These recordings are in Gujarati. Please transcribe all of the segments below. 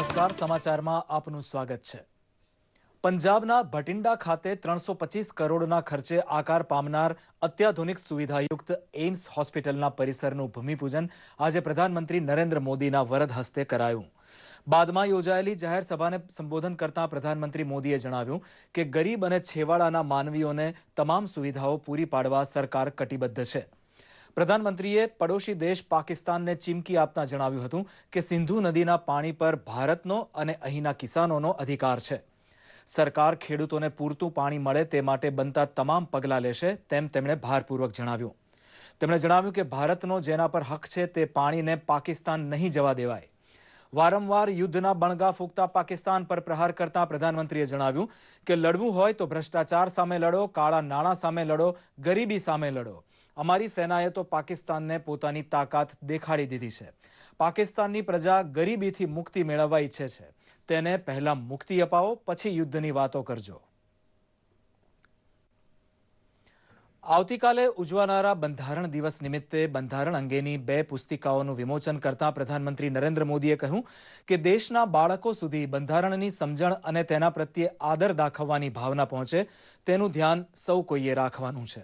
નમસ્કાર, સમાચારમાં આપનું સ્વાગત છે. પંજાબના ભટિંડા ખાતે 325 કરોડના ખર્ચે આકાર પામનાર અત્યાધુનિક સુવિધાયુક્ત એઇમ્સ હોસ્પિટલના પરિસરનું ભૂમિપૂજન આજે પ્રધાનમંત્રી નરેન્દ્ર મોદીના વરદ હસ્તે કરાયું. બાદમાં યોજાયેલી જાહેર સભાને સંબોધન કરતા પ્રધાનમંત્રી મોદીએ જણાવ્યું કે ગરીબ અને છેવાડાના માનવીઓને તમામ સુવિધાઓ પૂરી પાડવા સરકાર કટિબદ્ધ છે. પ્રધાનમંત્રીએ પડોશી દેશ પાકિસ્તાનને ચીમકી આપતા જણાવ્યું હતું કે સિંધુ નદીના પાણી પર ભારતનો અને અહીંના કિસાનોનો અધિકાર છે. સરકાર ખેડૂતોને પૂરતું પાણી મળે તે માટે બનતા તમામ પગલાં લેશે તેમ તેમણે ભારપૂર્વક જણાવ્યું. તેમણે જણાવ્યું કે ભારતનો જેના પર હક છે તે પાણીને પાકિસ્તાન નહીં જવા દેવાય. વારંવાર યુદ્ધના બણગા ફૂંકતા પાકિસ્તાન પર પ્રહાર કરતા પ્રધાનમંત્રીએ જણાવ્યું કે લડવું હોય તો ભ્રષ્ટાચાર સામે લડો, કાળા નાણાં સામે લડો, ગરીબી સામે લડો. અમારી સેનાએ તો પાકિસ્તાનને પોતાની તાકાત દેખાડી દીધી છે. પાકિસ્તાનની પ્રજા ગરીબીથી મુક્તિ મેળવવા ઈચ્છે છે. તેને પહેલા મુક્તિ અપાવો, પછી યુદ્ધની વાતો કરજો. આવતીકાલે ઉજવાનારા બંધારણ દિવસ નિમિત્તે બંધારણ અંગેની 2 પુસ્તિકાઓનું વિમોચન કરતા પ્રધાનમંત્રી નરેન્દ્ર મોદીએ કહ્યું કે દેશના બાળકો સુધી બંધારણની સમજણ અને તેના પ્રત્યે આદર દાખવવાની ભાવના પહોંચે તેનું ધ્યાન સૌ કોઈએ રાખવાનું છે.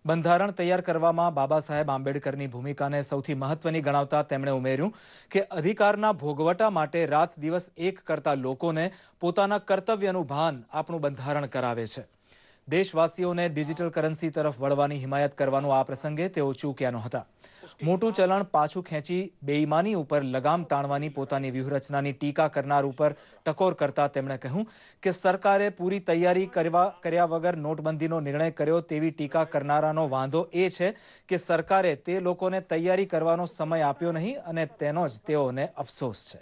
બંધારણ તૈયાર કરવામાં બાબા સાહેબ આંબેડકરની ભૂમિકાને સૌથી મહત્વની ગણાવતા તેમણે ઉમેર્યું કે અધિકારના ભોગવટા માટે રાત દિવસ એક કરતા લોકોને પોતાના કર્તવ્યનું ભાન આપણું બંધારણ કરાવે છે. દેશવાસીઓને ડિજિટલ કરન્સી તરફ વળવાની હિમાયત કરવાનું આ પ્રસંગે તેઓ ચૂક્યા નહોતા. મોટું ચલણ પાછું ખેંચી બેઈમાની ઉપર લગામ તાણવાની પોતાની વ્યૂહરચનાની ટીકા કરનાર ઉપર ટકોર કરતા તેમણે કહ્યું કે સરકારે પૂરી તૈયારી કર્યા વગર નોટબંધીનો નિર્ણય કર્યો તેવી ટીકા કરનારાનો વાંધો એ છે કે સરકારે તે લોકોને તૈયારી કરવાનો સમય આપ્યો નહીં અને તેનો જ તેઓને અફસોસ છે.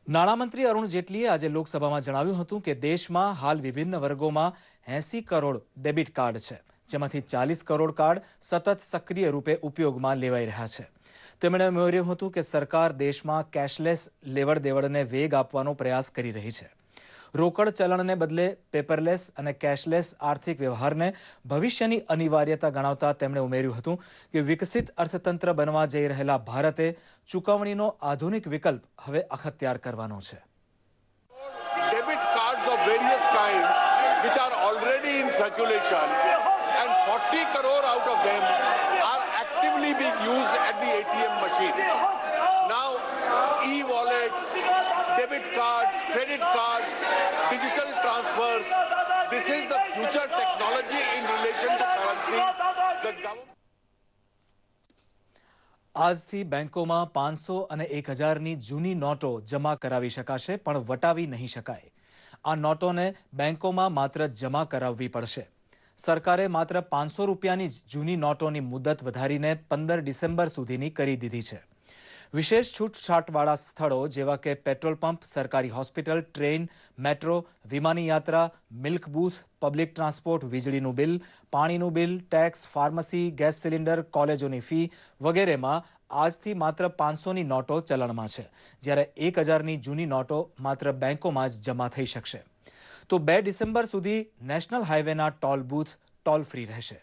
નાણામંત્રી અરુણ જેટલીએ આજે લોકસભામાં જણાવ્યું હતું કે દેશમાં હાલ વિભિન્ન વર્ગોમાં 80 કરોડ ડેબિટ કાર્ડ છે, જેમાંથી 40 કરોડ કાર્ડ સતત સક્રિય રૂપે ઉપયોગમાં લેવાઈ રહ્યા છે. તેમણે ઉમેર્યું હતું કે સરકાર દેશમાં કેશલેસ લેવડ દેવડને વેગ આપવાનો પ્રયાસ કરી રહી છે. રોકડ ચલણને બદલે પેપરલેસ અને કેશલેસ આર્થિક વ્યવહારને ભવિષ્યની અનિવાર્યતા ગણાવતા તેમણે ઉમેર્યું હતું કે વિકસિત અર્થતંત્ર બનવા જઈ રહેલા ભારતે ચૂકવણીનો આધુનિક વિકલ્પ હવે અખત્યાર કરવાનો છે. Debit cards of various kinds which are already in circulation and 40 crore out of them are actively being used at the ATM machines. Now e-wallets, debit cards, credit cards, digital transfers, this is the future technology in relation to currency. The government આજથી બેંકોમાં 500 અને 1000ની જૂની નોટો જમા કરાવી શકાશે, પણ વટાવી નહીં શકાય. આ નોટોને બેંકોમાં માત્ર જમા કરાવવી પડશે. સરકારે માત્ર 500 રૂપિયાની જૂની નોટોની મુદત વધારીને 15 ડિસેમ્બર સુધીની કરી દીધી છે. વિશેષ છૂટછાટવાળા સ્થળો જેવા કે પેટ્રોલ પંપ, સરકારી હોસ્પિટલ, ટ્રેન, મેટ્રો, વિમાની યાત્રા, મિલ્ક બૂથ, પબ્લિક ટ્રાન્સપોર્ટ, વીજળીનું બિલ, પાણીનું bill, tax, pharmacy, gas cylinder, કોલેજોની ફી વગેરેમાં આજથી માત્ર 500ની નોટો ચલણમાં છે, જ્યારે 1000ની જૂની નોટો માત્ર બેંકોમાં જ જમા થઈ શકશે. તો 2 ડિસેમ્બર સુધી નેશનલ હાઈવેના ટોલ બૂથ ટોલ ફ્રી રહેશે.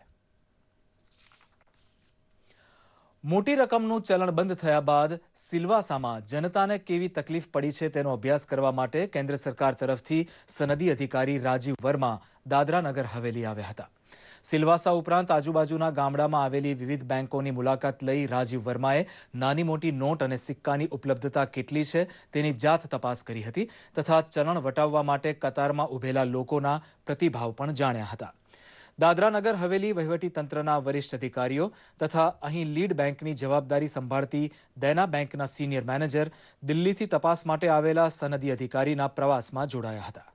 મોટી રકમનું ચલણ બંધ થયા બાદ સિલવાસામાં જનતાને કેવી તકલીફ પડી છે તેનો અભ્યાસ કરવા માટે કેન્દ્ર સરકાર તરફથી સનદી અધિકારી રાજીવ વર્મા દાદરા નગર હવેલી આવ્યા હતા. સિલવાસા ઉપરાંત આજુબાજુના ગામડામાં આવેલી વિવિધ બેંકોની મુલાકાત લઈ રાજીવ વર્માએ નાની મોટી નોટ અને સિક્કાની ઉપલબ્ધતા કેટલી છે તેની જાત તપાસ કરી હતી તથા ચલણ વટાવવા માટે કતારમાં ઉભેલા લોકોના પ્રતિભાવ પણ જાણ્યા હતા. દાદરા નગર હવેલી વહીવટી તંત્રના વરિષ્ઠ અધિકારીઓ તથા અહીં લીડ બેંકની જવાબદારી સંભાળતી દેના બેંકના સિનિયર મેનેજર દિલ્હીથી તપાસ માટે આવેલા સનદી અધિકારીના પ્રવાસમાં જોડાયા હતા.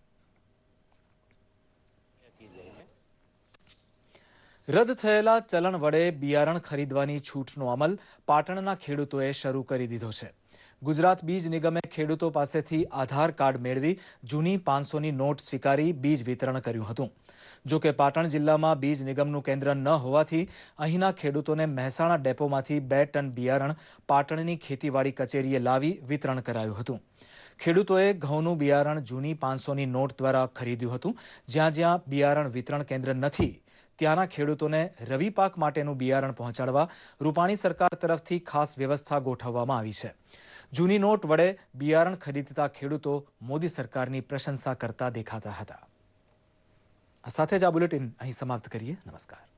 રદ થયેલા ચલણ વડે બિયારણ ખરીદવાની છૂટનો અમલ પાટણના ખેડૂતોએ શરૂ કરી દીધો છે. ગુજરાત બીજ નિગમે ખેડૂતો પાસેથી આધાર કાર્ડ મેળવી જૂની 500ની નોટ સ્વીકારી બીજ વિતરણ કર્યું હતું. જો કે પાટણ જિલ્લામાં બીજ નિગમનું કેન્દ્ર ન હોવાથી અહીંના ખેડૂતોને મહેસાણા ડેપોમાંથી 2 ટન બિયારણ પાટણની ખેતીવાડી કચેરીએ લાવી વિતરણ કરાયું હતું. ખેડૂતોએ ઘઉંનું બિયારણ જૂની 500ની નોટ દ્વારા ખરીદ્યું હતું. જ્યાં બિયારણ વિતરણ કેન્દ્ર નથી ત્યાંના ખેડૂતોને રવિ પાક માટેનું બિયારણ પહોંચાડવા રૂપાણી સરકાર તરફથી ખાસ વ્યવસ્થા ગોઠવવામાં આવી છે. જૂની નોટ વડે બિયારણ ખરીદતા ખેડૂતો મોદી સરકારની પ્રશંસા કરતા દેખાતા હતા. આ સાથે જ આ બુલેટિન અહીં સમાપ્ત કરીએ. નમસ્કાર.